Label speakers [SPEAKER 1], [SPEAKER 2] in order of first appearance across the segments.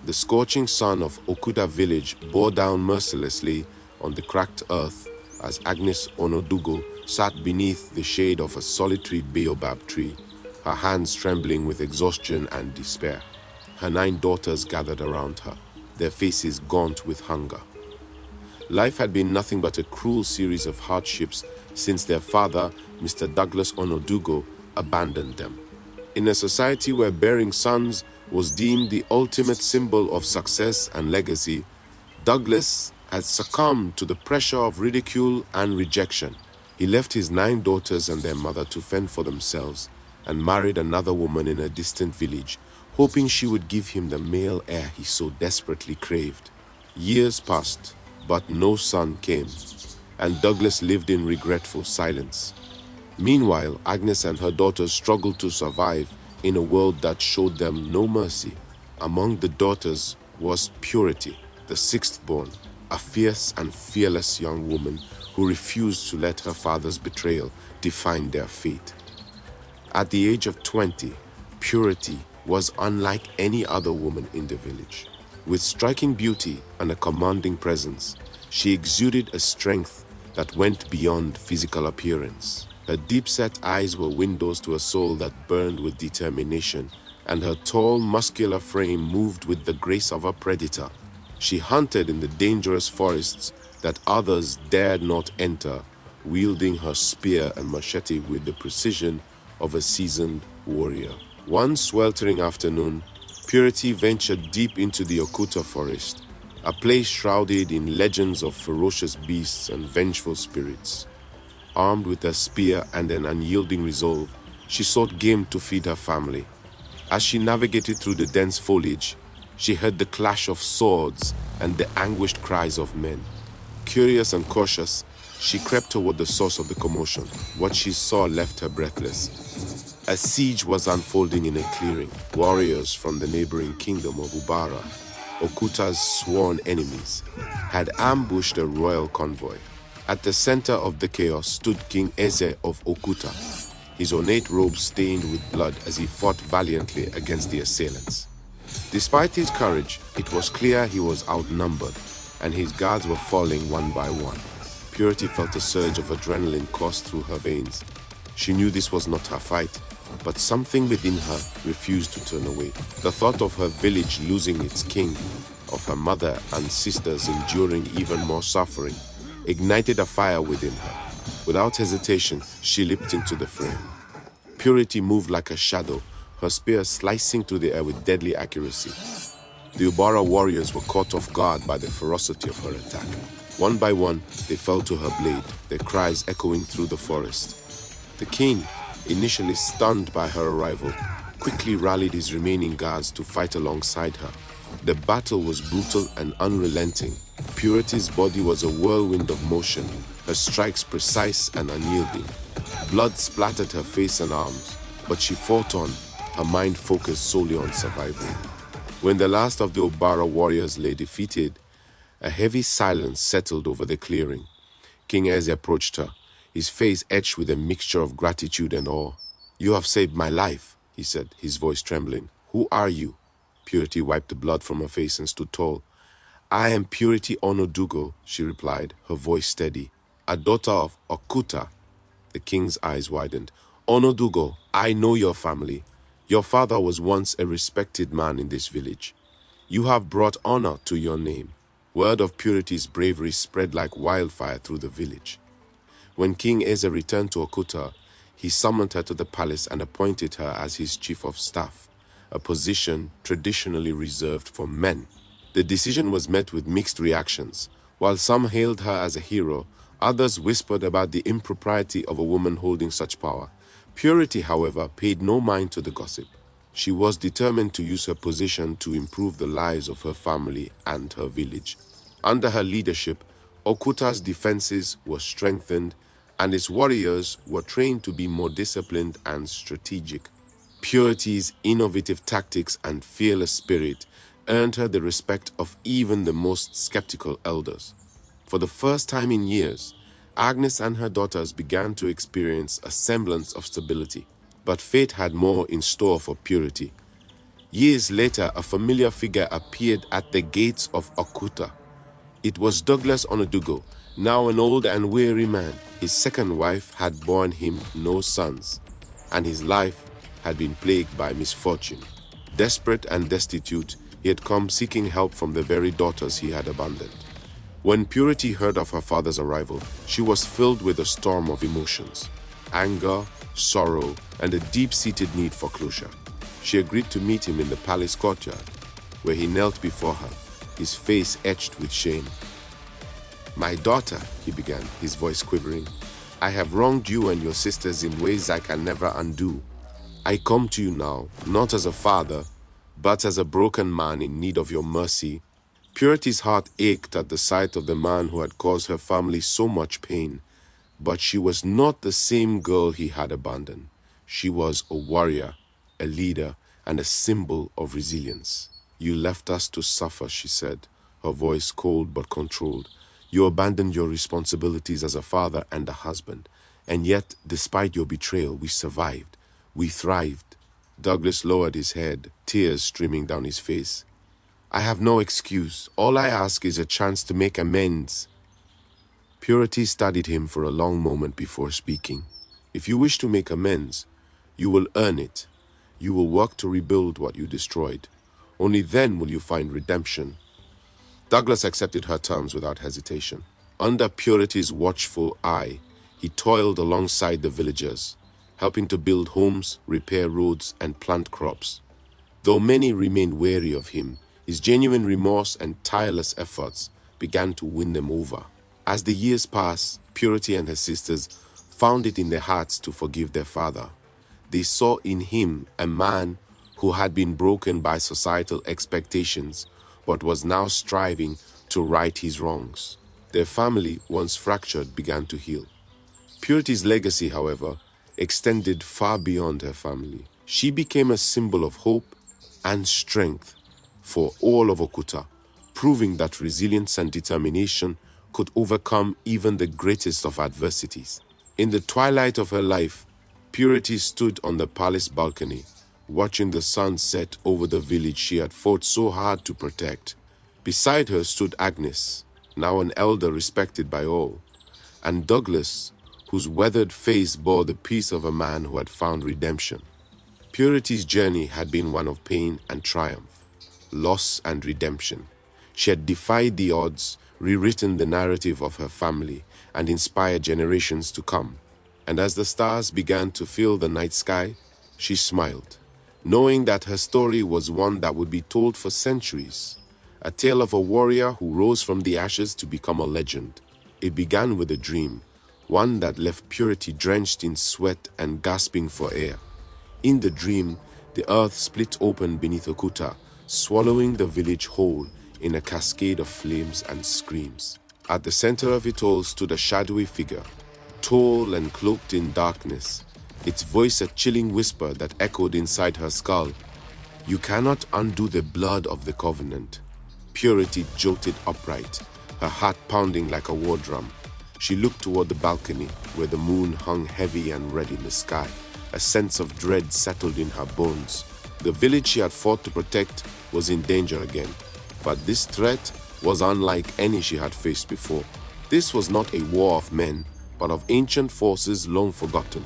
[SPEAKER 1] The scorching sun of Okuta village bore down mercilessly on the cracked earth as Agnes Onodugo sat beneath the shade of a solitary baobab tree, her hands trembling with exhaustion and despair. Her 9 daughters gathered around her, their faces gaunt with hunger. Life had been nothing but a cruel series of hardships since their father, Mr. Douglas Onodugo, abandoned them. In a society where bearing sons was deemed the ultimate symbol of success and legacy, Douglas had succumbed to the pressure of ridicule and rejection. He left his 9 daughters and their mother to fend for themselves and married another woman in a distant village, hoping she would give him the male heir he so desperately craved. Years passed, but no son came, and Douglas lived in regretful silence. Meanwhile, Agnes and her daughters struggled to survive in a world that showed them no mercy. Among the daughters was Purity, the sixth-born, a fierce and fearless young woman who refused to let her father's betrayal define their fate. At the age of 20, Purity was unlike any other woman in the village. With striking beauty and a commanding presence, she exuded a strength that went beyond physical appearance. Her deep-set eyes were windows to a soul that burned with determination, and her tall, muscular frame moved with the grace of a predator. She hunted in the dangerous forests that others dared not enter, wielding her spear and machete with the precision of a seasoned warrior. One sweltering afternoon, Purity ventured deep into the Okuta forest, a place shrouded in legends of ferocious beasts and vengeful spirits. Armed with a spear and an unyielding resolve, she sought game to feed her family. As she navigated through the dense foliage, she heard the clash of swords and the anguished cries of men. Curious and cautious, she crept toward the source of the commotion. What she saw left her breathless. A siege was unfolding in a clearing. Warriors from the neighboring kingdom of Ubara, Okuta's sworn enemies, had ambushed a royal convoy. At the center of the chaos stood King Eze of Okuta, his ornate robes stained with blood as he fought valiantly against the assailants. Despite his courage, it was clear he was outnumbered, and his guards were falling one by one. Purity felt a surge of adrenaline course through her veins. She knew this was not her fight, but something within her refused to turn away. The thought of her village losing its king, of her mother and sisters enduring even more suffering, ignited a fire within her. Without hesitation, she leaped into the fray. Purity moved like a shadow, her spear slicing through the air with deadly accuracy. The Ubara warriors were caught off guard by the ferocity of her attack. One by one, they fell to her blade, their cries echoing through the forest. The king, initially stunned by her arrival, quickly rallied his remaining guards to fight alongside her. The battle was brutal and unrelenting. Purity's body was a whirlwind of motion, her strikes precise and unyielding. Blood splattered her face and arms, but she fought on, her mind focused solely on survival. When the last of the Ubara warriors lay defeated, a heavy silence settled over the clearing. King Eze approached her, his face etched with a mixture of gratitude and awe. "You have saved my life," he said, his voice trembling. "Who are you?" Purity wiped the blood from her face and stood tall. "I am Purity Onodugo," she replied, her voice steady. "A daughter of Okuta." The king's eyes widened. "Onodugo, I know your family. Your father was once a respected man in this village. You have brought honor to your name." Word of Purity's bravery spread like wildfire through the village. When King Eze returned to Okuta, he summoned her to the palace and appointed her as his chief of staff, a position traditionally reserved for men. The decision was met with mixed reactions. While some hailed her as a hero, others whispered about the impropriety of a woman holding such power. Purity, however, paid no mind to the gossip. She was determined to use her position to improve the lives of her family and her village. Under her leadership, Okuta's defenses were strengthened, and its warriors were trained to be more disciplined and strategic. Purity's innovative tactics and fearless spirit earned her the respect of even the most skeptical elders. For the first time in years, Agnes and her daughters began to experience a semblance of stability. But fate had more in store for Purity. Years later, a familiar figure appeared at the gates of Okuta. It was Douglas Onodugo, now an old and weary man. His second wife had borne him no sons, and his life had been plagued by misfortune. Desperate and destitute, he had come seeking help from the very daughters he had abandoned. When Purity heard of her father's arrival, she was filled with a storm of emotions: anger, sorrow, and a deep-seated need for closure. She agreed to meet him in the palace courtyard, where he knelt before her, his face etched with shame. "My daughter," he began, his voice quivering, "I have wronged you and your sisters in ways I can never undo. I come to you now, not as a father, but as a broken man in need of your mercy." Purity's heart ached at the sight of the man who had caused her family so much pain, but she was not the same girl he had abandoned. She was a warrior, a leader, and a symbol of resilience. "You left us to suffer," she said, her voice cold but controlled. "You abandoned your responsibilities as a father and a husband, and yet, despite your betrayal, we survived. We thrived." Douglas lowered his head, tears streaming down his face. "I have no excuse. All I ask is a chance to make amends." Purity studied him for a long moment before speaking. "If you wish to make amends, you will earn it. You will work to rebuild what you destroyed. Only then will you find redemption." Douglas accepted her terms without hesitation. Under Purity's watchful eye, he toiled alongside the villagers, helping to build homes, repair roads, and plant crops. Though many remained wary of him, his genuine remorse and tireless efforts began to win them over. As the years passed, Purity and her sisters found it in their hearts to forgive their father. They saw in him a man who had been broken by societal expectations, but was now striving to right his wrongs. Their family, once fractured, began to heal. Purity's legacy, however, extended far beyond her family. She became a symbol of hope and strength for all of Okuta, proving that resilience and determination could overcome even the greatest of adversities. In the twilight of her life, Purity stood on the palace balcony, watching the sun set over the village she had fought so hard to protect. Beside her stood Agnes, now an elder respected by all, and Douglas, whose weathered face bore the peace of a man who had found redemption. Purity's journey had been one of pain and triumph, loss and redemption. She had defied the odds, rewritten the narrative of her family, and inspired generations to come. And as the stars began to fill the night sky, she smiled, knowing that her story was one that would be told for centuries, a tale of a warrior who rose from the ashes to become a legend. It began with a dream, one that left Purity drenched in sweat and gasping for air. In the dream, the earth split open beneath Okuta, swallowing the village whole in a cascade of flames and screams. At the center of it all stood a shadowy figure, tall and cloaked in darkness, its voice a chilling whisper that echoed inside her skull. "You cannot undo the blood of the covenant." Purity jolted upright, her heart pounding like a war drum. She looked toward the balcony, where the moon hung heavy and red in the sky. A sense of dread settled in her bones. The village she had fought to protect was in danger again, but this threat was unlike any she had faced before. This was not a war of men, but of ancient forces long forgotten.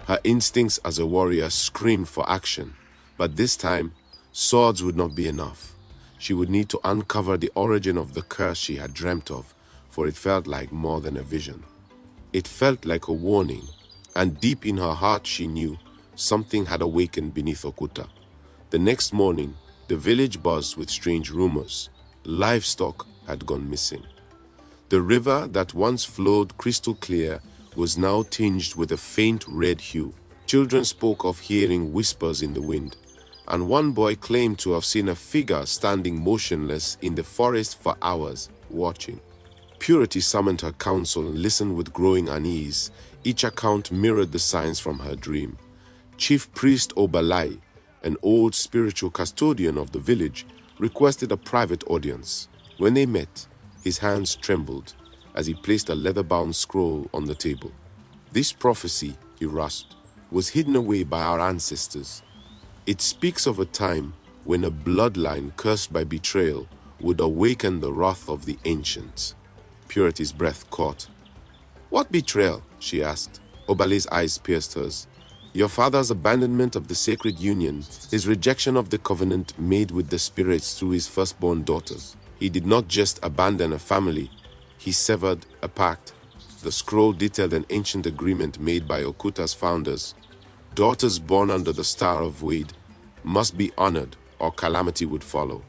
[SPEAKER 1] Her instincts as a warrior screamed for action, but this time, swords would not be enough. She would need to uncover the origin of the curse she had dreamt of, for it felt like more than a vision. It felt like a warning, and deep in her heart she knew something had awakened beneath Okuta. The next morning, the village buzzed with strange rumors. Livestock had gone missing. The river that once flowed crystal clear was now tinged with a faint red hue. Children spoke of hearing whispers in the wind, and one boy claimed to have seen a figure standing motionless in the forest for hours, watching. Purity summoned her council and listened with growing unease. Each account mirrored the signs from her dream. Chief Priest Obalai, an old spiritual custodian of the village, requested a private audience. When they met, his hands trembled as he placed a leather-bound scroll on the table. "This prophecy," he rasped, "was hidden away by our ancestors. It speaks of a time when a bloodline cursed by betrayal would awaken the wrath of the ancients. Purity's breath caught. "What betrayal?" she asked. Obale's eyes pierced hers. "Your father's abandonment of the sacred union, his rejection of the covenant made with the spirits through his firstborn daughters. He did not just abandon a family, he severed a pact." The scroll detailed an ancient agreement made by Okuta's founders. Daughters born under the Star of Wade must be honored or calamity would follow.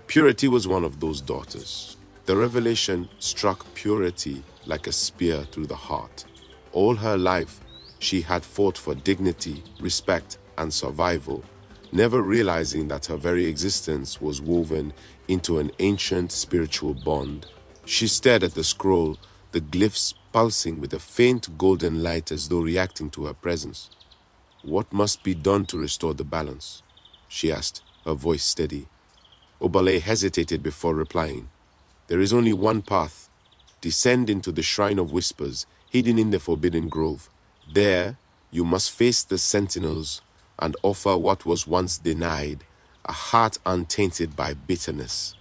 [SPEAKER 1] Purity was one of those daughters. The revelation struck Purity like a spear through the heart. All her life, she had fought for dignity, respect, and survival, never realizing that her very existence was woven into an ancient spiritual bond. She stared at the scroll, the glyphs pulsing with a faint golden light as though reacting to her presence. "What must be done to restore the balance?" she asked, her voice steady. Obale hesitated before replying. "There is only one path. Descend into the Shrine of Whispers, hidden in the Forbidden Grove. There, you must face the sentinels and offer what was once denied, a heart untainted by bitterness."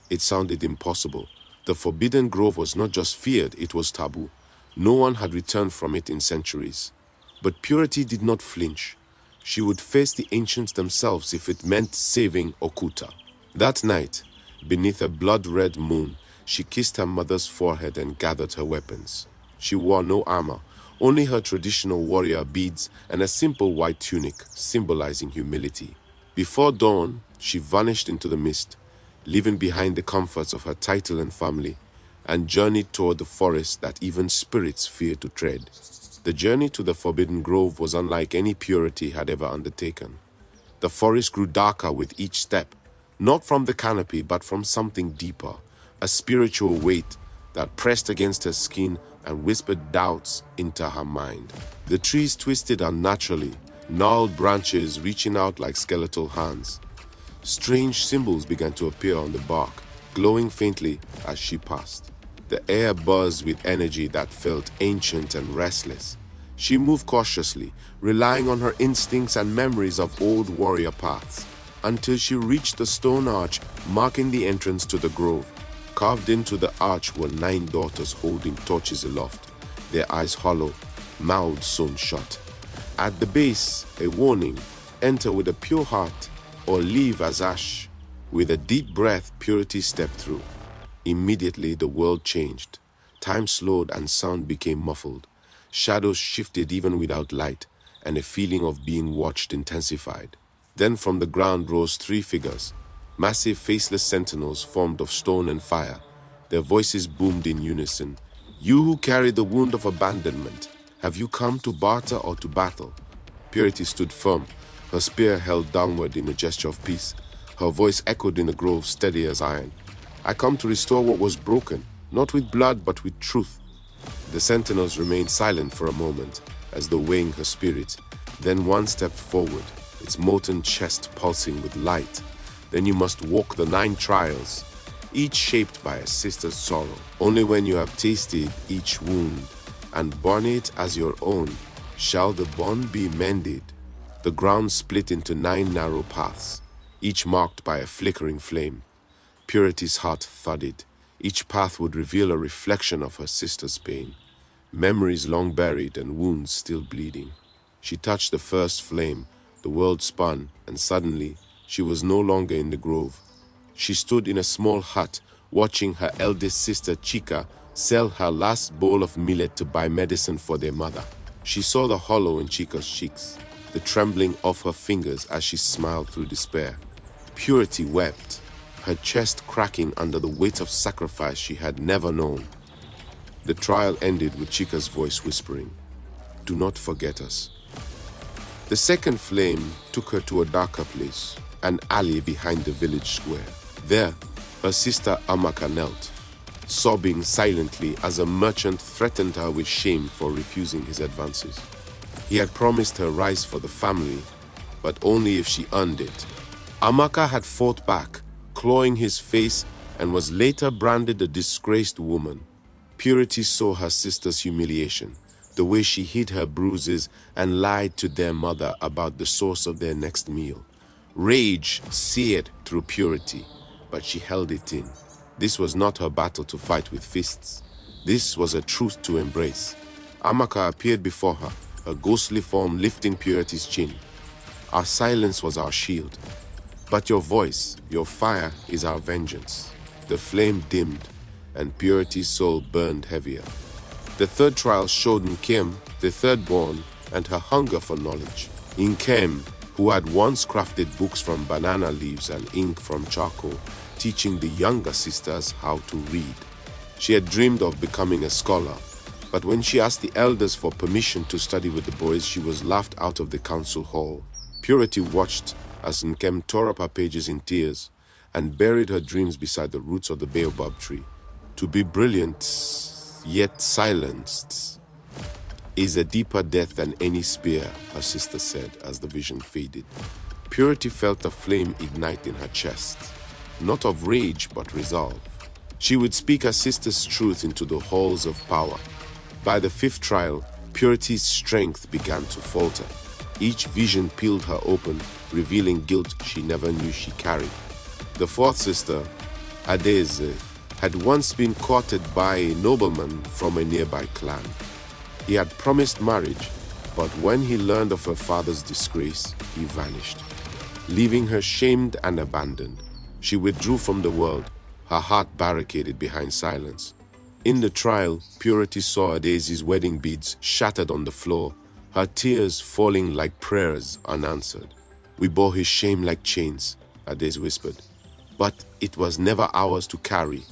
[SPEAKER 1] It sounded impossible. The Forbidden Grove was not just feared, it was taboo. No one had returned from it in centuries. But Purity did not flinch. She would face the ancients themselves if it meant saving Okuta. That night, beneath a blood-red moon, she kissed her mother's forehead and gathered her weapons. She wore no armor, only her traditional warrior beads and a simple white tunic, symbolizing humility. Before dawn, she vanished into the mist, leaving behind the comforts of her title and family, and journeyed toward the forest that even spirits feared to tread. The journey to the Forbidden Grove was unlike any Purity had ever undertaken. The forest grew darker with each step, not from the canopy but from something deeper, a spiritual weight that pressed against her skin and whispered doubts into her mind. The trees twisted unnaturally, gnarled branches reaching out like skeletal hands. Strange symbols began to appear on the bark, glowing faintly as she passed. The air buzzed with energy that felt ancient and restless. She moved cautiously, relying on her instincts and memories of old warrior paths, until she reached the stone arch marking the entrance to the grove. Carved into the arch were 9 daughters holding torches aloft, their eyes hollow, mouths sewn shut. At the base, a warning: enter with a pure heart or leave as ash. With a deep breath, Purity stepped through. Immediately, the world changed. Time slowed and sound became muffled. Shadows shifted even without light, and a feeling of being watched intensified. Then from the ground rose 3 figures, massive faceless sentinels formed of stone and fire. Their voices boomed in unison. "You who carry the wound of abandonment, have you come to barter or to battle?" Purity stood firm, her spear held downward in a gesture of peace. Her voice echoed in the grove, steady as iron. "I come to restore what was broken, not with blood but with truth." The sentinels remained silent for a moment, as though weighing her spirit. Then one stepped forward, its molten chest pulsing with light. "Then you must walk the 9 trials, each shaped by a sister's sorrow. Only when you have tasted each wound and borne it as your own shall the bond be mended." The ground split into 9 narrow paths, each marked by a flickering flame. Purity's heart thudded. Each path would reveal a reflection of her sister's pain, memories long buried and wounds still bleeding. She touched the first flame, the world spun, and suddenly she was no longer in the grove. She stood in a small hut, watching her eldest sister Chika sell her last bowl of millet to buy medicine for their mother. She saw the hollow in Chika's cheeks, the trembling of her fingers as she smiled through despair. Purity wept, her chest cracking under the weight of sacrifice she had never known. The trial ended with Chika's voice whispering, "Do not forget us." The second flame took her to a darker place, an alley behind the village square. There, her sister Amaka knelt, sobbing silently as a merchant threatened her with shame for refusing his advances. He had promised her rice for the family, but only if she earned it. Amaka had fought back, clawing his face, and was later branded a disgraced woman. Purity saw her sister's humiliation, the way she hid her bruises and lied to their mother about the source of their next meal. Rage seared through Purity, but she held it in. This was not her battle to fight with fists. This was a truth to embrace. Amaka appeared before her, her ghostly form lifting Purity's chin. Our silence was our shield. But your voice, your fire is our vengeance. The flame dimmed, and Purity's soul burned heavier. The third trial showed Nkem, the third born, and her hunger for knowledge. Nkem, who had once crafted books from banana leaves and ink from charcoal, teaching the younger sisters how to read. She had dreamed of becoming a scholar, but when she asked the elders for permission to study with the boys, she was laughed out of the council hall. Purity watched as Nkem tore up her pages in tears and buried her dreams beside the roots of the baobab tree. To be brilliant, yet silenced, is a deeper death than any spear, her sister said as the vision faded. Purity felt a flame ignite in her chest, not of rage but resolve. She would speak her sister's truth into the halls of power. By the fifth trial, Purity's strength began to falter. Each vision peeled her open, revealing guilt she never knew she carried. The fourth sister, Adeze, had once been courted by a nobleman from a nearby clan. He had promised marriage, but when he learned of her father's disgrace, he vanished, leaving her shamed and abandoned. She withdrew from the world, her heart barricaded behind silence. In the trial, Purity saw Adese's wedding beads shattered on the floor, her tears falling like prayers unanswered. We bore his shame like chains, Adese whispered, but it was never ours to carry.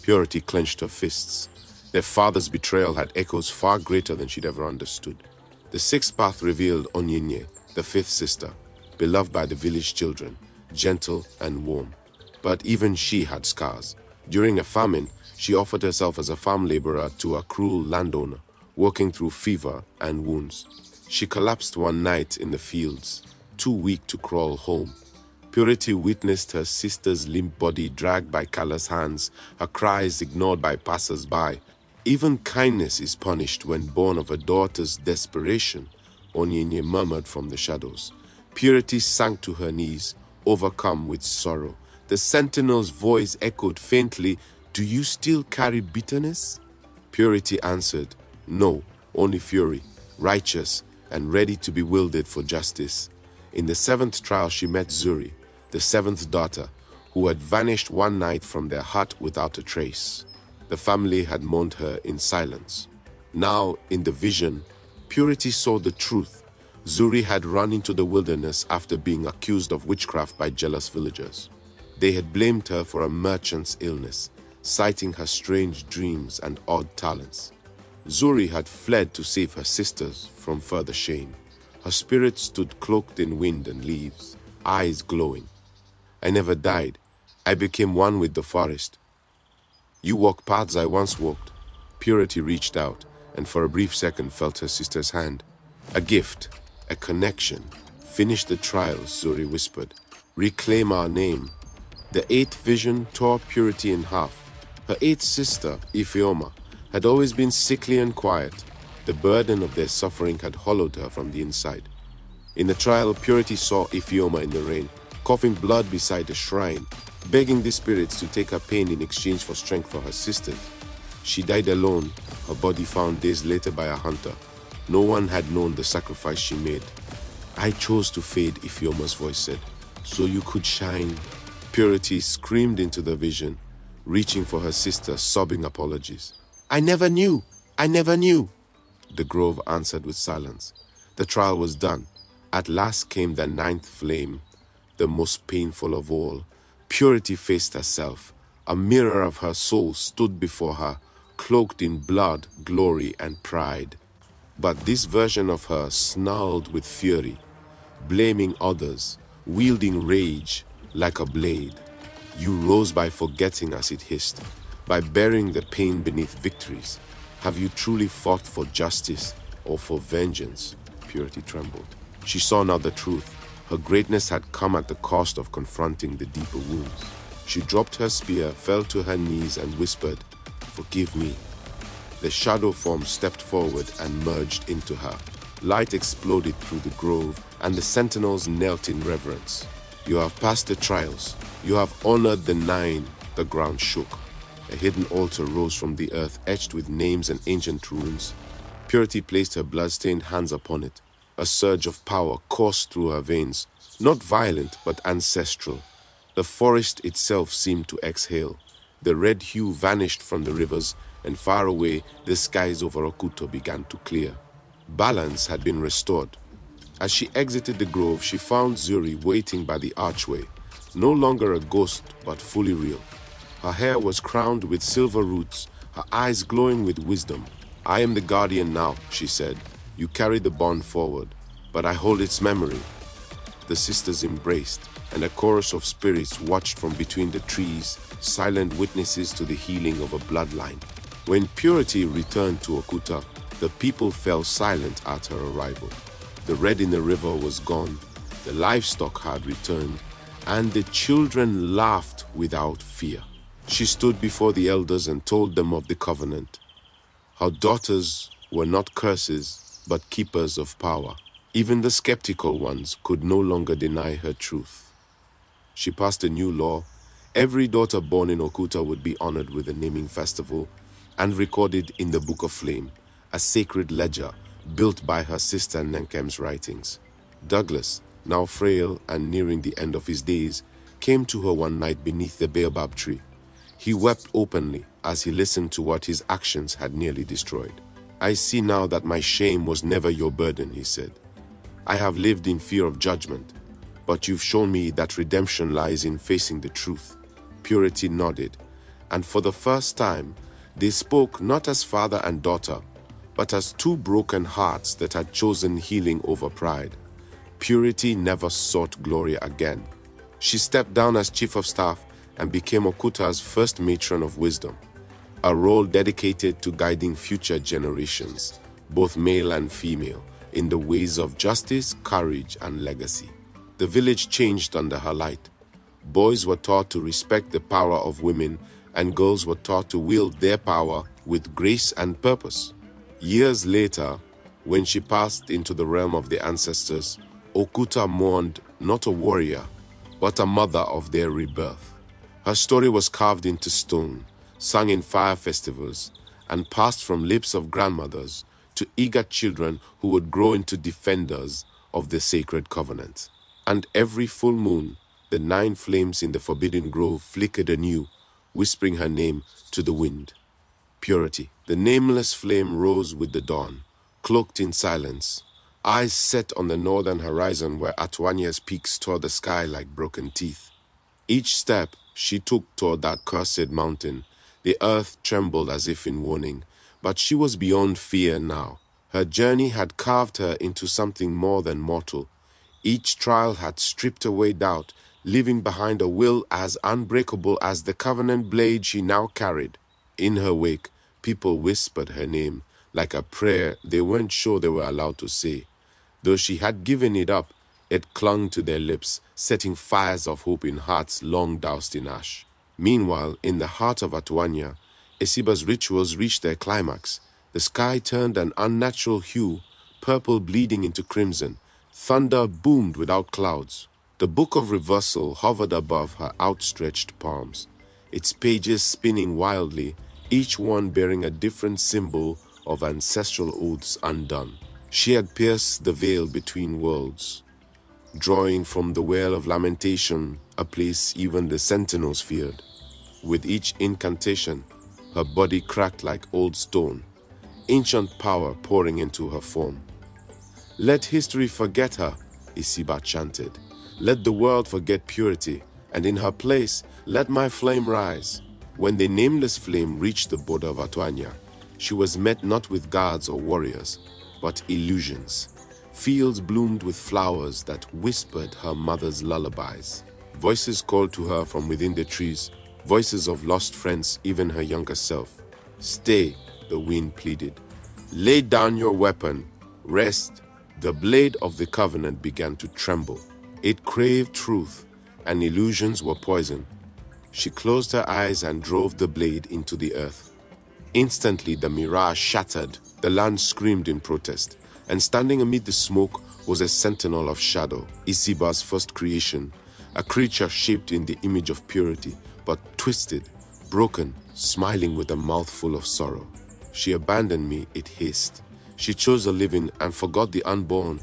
[SPEAKER 1] Purity clenched her fists. Their father's betrayal had echoes far greater than she'd ever understood. The sixth path revealed Onyinye, the fifth sister, beloved by the village children, gentle and warm. But even she had scars. During a famine, she offered herself as a farm laborer to a cruel landowner, working through fever and wounds. She collapsed one night in the fields, too weak to crawl home. Purity witnessed her sister's limp body dragged by callous hands, her cries ignored by passers-by. Even kindness is punished when born of a daughter's desperation, Onyinye murmured from the shadows. Purity sank to her knees, overcome with sorrow. The sentinel's voice echoed faintly, "Do you still carry bitterness?" Purity answered, "No, only fury, righteous and ready to be wielded for justice." In the seventh trial, she met Zuri, the seventh daughter, who had vanished one night from their hut without a trace. The family had mourned her in silence. Now, in the vision, Purity saw the truth. Zuri had run into the wilderness after being accused of witchcraft by jealous villagers. They had blamed her for a merchant's illness, citing her strange dreams and odd talents. Zuri had fled to save her sisters from further shame. Her spirit stood cloaked in wind and leaves, eyes glowing. "I never died. I became one with the forest. You walk paths I once walked." Purity reached out and for a brief second felt her sister's hand. "A gift, a connection. Finish the trials," Zuri whispered. "Reclaim our name." The eighth vision tore Purity in half. Her eighth sister, Ifeoma, had always been sickly and quiet. The burden of their suffering had hollowed her from the inside. In the trial, Purity saw Ifeoma in the rain, coughing blood beside the shrine, begging the spirits to take her pain in exchange for strength for her sisters. She died alone, her body found days later by a hunter. No one had known the sacrifice she made. "I chose to fade," Ifeoma's voice said, "so you could shine." Purity screamed into the vision, reaching for her sister, sobbing apologies. "I never knew! I never knew!" The grove answered with silence. The trial was done. At last came the ninth flame, the most painful of all. Purity faced herself. A mirror of her soul stood before her, cloaked in blood, glory, and pride. But this version of her snarled with fury, blaming others, wielding rage like a blade. "You rose by forgetting," as it hissed, "by burying the pain beneath victories. Have you truly fought for justice or for vengeance?" Purity trembled. She saw now the truth. Her greatness had come at the cost of confronting the deeper wounds. She dropped her spear, fell to her knees, and whispered, "Forgive me." The shadow form stepped forward and merged into her. Light exploded through the grove, and the sentinels knelt in reverence. You have passed the trials. You have honored the nine. The ground shook. A hidden altar rose from the earth, etched with names and ancient runes. Purity placed her blood-stained hands upon it. A surge of power coursed through her veins, not violent but ancestral. The forest itself seemed to exhale. The red hue vanished from the rivers, and far away the skies over Okuto began to clear. Balance had been restored. As she exited the grove, she found Zuri waiting by the archway, no longer a ghost but fully real. Her hair was crowned with silver roots, her eyes glowing with wisdom. "I am the guardian now," she said. "You carry the bond forward, but I hold its memory." The sisters embraced, and a chorus of spirits watched from between the trees, silent witnesses to the healing of a bloodline. When Purity returned to Okuta, the people fell silent at her arrival. The red in the river was gone, the livestock had returned, and the children laughed without fear. She stood before the elders and told them of the covenant. Her daughters were not curses, but keepers of power. Even the skeptical ones could no longer deny her truth. She passed a new law. Every daughter born in Okuta would be honored with a naming festival and recorded in the Book of Flame, a sacred ledger built by her sister Nenkem's writings. Douglas, now frail and nearing the end of his days, came to her one night beneath the baobab tree. He wept openly as he listened to what his actions had nearly destroyed. "I see now that my shame was never your burden," he said. "I have lived in fear of judgment, but you've shown me that redemption lies in facing the truth." Purity nodded, and for the first time, they spoke not as father and daughter, but as two broken hearts that had chosen healing over pride. Purity never sought glory again. She stepped down as chief of staff and became Okuta's first matron of wisdom, a role dedicated to guiding future generations, both male and female, in the ways of justice, courage, and legacy. The village changed under her light. Boys were taught to respect the power of women, and girls were taught to wield their power with grace and purpose. Years later, when she passed into the realm of the ancestors, Okuta mourned not a warrior, but a mother of their rebirth. Her story was carved into stone, sung in fire festivals, and passed from lips of grandmothers to eager children who would grow into defenders of the sacred covenant. And every full moon, the 9 flames in the forbidden grove flickered anew, whispering her name to the wind. Purity. The nameless flame rose with the dawn, cloaked in silence, eyes set on the northern horizon where Atuanya's peaks tore the sky like broken teeth. Each step she took toward that cursed mountain, the earth trembled as if in warning, but she was beyond fear now. Her journey had carved her into something more than mortal. Each trial had stripped away doubt, leaving behind a will as unbreakable as the covenant blade she now carried. In her wake, people whispered her name, like a prayer they weren't sure they were allowed to say. Though she had given it up, it clung to their lips, setting fires of hope in hearts long doused in ash. Meanwhile, in the heart of Atuanya, Esiba's rituals reached their climax. The sky turned an unnatural hue, purple bleeding into crimson. Thunder boomed without clouds. The Book of Reversal hovered above her outstretched palms, its pages spinning wildly, each one bearing a different symbol of ancestral oaths undone. She had pierced the veil between worlds, drawing from the well of lamentation a place even the sentinels feared. With each incantation, her body cracked like old stone, ancient power pouring into her form. "Let history forget her," Isiba chanted. "Let the world forget Purity, and in her place, let my flame rise." When the nameless flame reached the border of Atuanya, she was met not with guards or warriors, but illusions. Fields bloomed with flowers that whispered her mother's lullabies. Voices called to her from within the trees, voices of lost friends, even her younger self. "Stay," the wind pleaded. "Lay down your weapon. Rest." The blade of the covenant began to tremble. It craved truth, and illusions were poison. She closed her eyes and drove the blade into the earth. Instantly, the mirage shattered. The land screamed in protest, and standing amid the smoke was a sentinel of shadow, Isiba's first creation, a creature shaped in the image of purity, but twisted, broken, smiling with a mouthful of sorrow. She abandoned me, it hissed. She chose the living and forgot the unborn.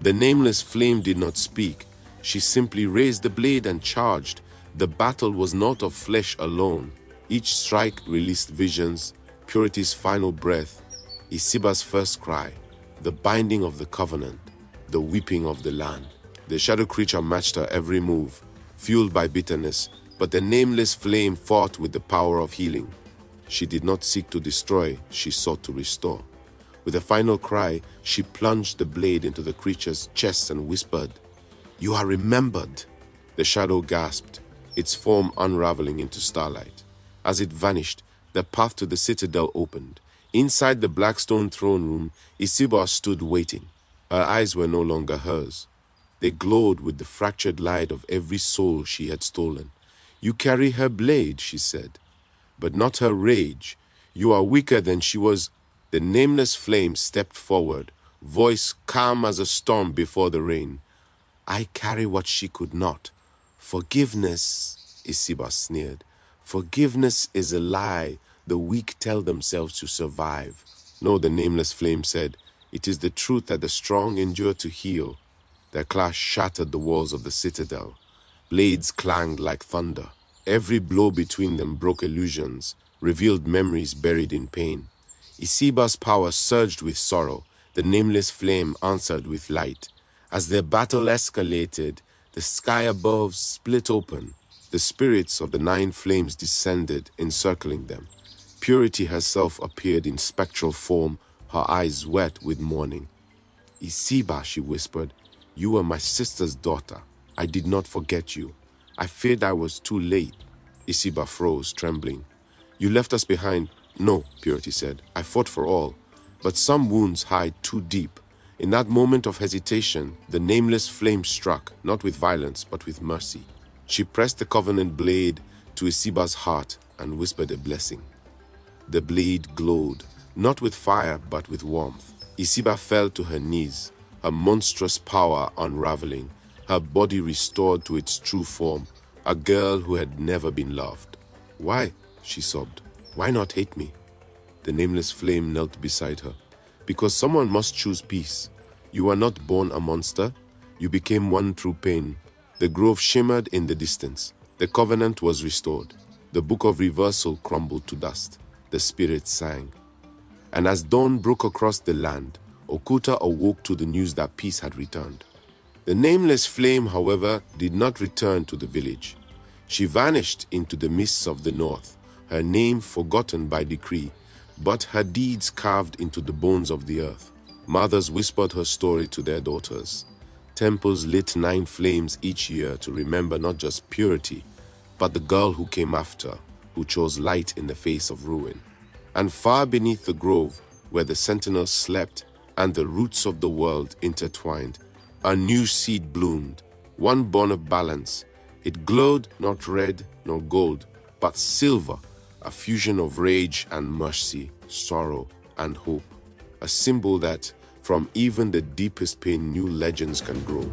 [SPEAKER 1] The nameless flame did not speak. She simply raised the blade and charged. The battle was not of flesh alone. Each strike released visions, purity's final breath, Isiba's first cry, the binding of the covenant, the weeping of the land. The shadow creature matched her every move, fueled by bitterness, but the nameless flame fought with the power of healing. She did not seek to destroy, she sought to restore. With a final cry, she plunged the blade into the creature's chest and whispered, "You are remembered." The shadow gasped, its form unraveling into starlight. As it vanished, the path to the citadel opened. Inside the black stone throne room, Isiba stood waiting. Her eyes were no longer hers. They glowed with the fractured light of every soul she had stolen. "You carry her blade," she said, "but not her rage. You are weaker than she was." The nameless flame stepped forward, voice calm as a storm before the rain. "I carry what she could not. Forgiveness," Isiba sneered. "Forgiveness is a lie the weak tell themselves to survive." "No," the nameless flame said. "It is the truth that the strong endure to heal." Their clash shattered the walls of the citadel. Blades clanged like thunder. Every blow between them broke illusions, revealed memories buried in pain. Isiba's power surged with sorrow. The nameless flame answered with light. As their battle escalated, the sky above split open. The spirits of the 9 flames descended, encircling them. Purity herself appeared in spectral form, her eyes wet with mourning. "Isiba," she whispered, "you were my sister's daughter. I did not forget you. I feared I was too late." Isiba froze, trembling. "You left us behind." "No," Purity said. "I fought for all. But some wounds hide too deep." In that moment of hesitation, the nameless flame struck, not with violence, but with mercy. She pressed the covenant blade to Isiba's heart and whispered a blessing. The blade glowed, not with fire, but with warmth. Isiba fell to her knees, her monstrous power unraveling, her body restored to its true form, a girl who had never been loved. "Why?" she sobbed. "Why not hate me?" The nameless flame knelt beside her. "Because someone must choose peace. You were not born a monster. You became one through pain." The grove shimmered in the distance. The covenant was restored. The book of reversal crumbled to dust. The spirit sang. And as dawn broke across the land, Okuta awoke to the news that peace had returned. The nameless flame, however, did not return to the village. She vanished into the mists of the north, her name forgotten by decree, but her deeds carved into the bones of the earth. Mothers whispered her story to their daughters. Temples lit 9 flames each year to remember not just purity, but the girl who came after, who chose light in the face of ruin. And far beneath the grove, where the sentinels slept and the roots of the world intertwined, a new seed bloomed, one born of balance. It glowed not red nor gold, but silver, a fusion of rage and mercy, sorrow and hope, a symbol that, from even the deepest pain, new legends can grow.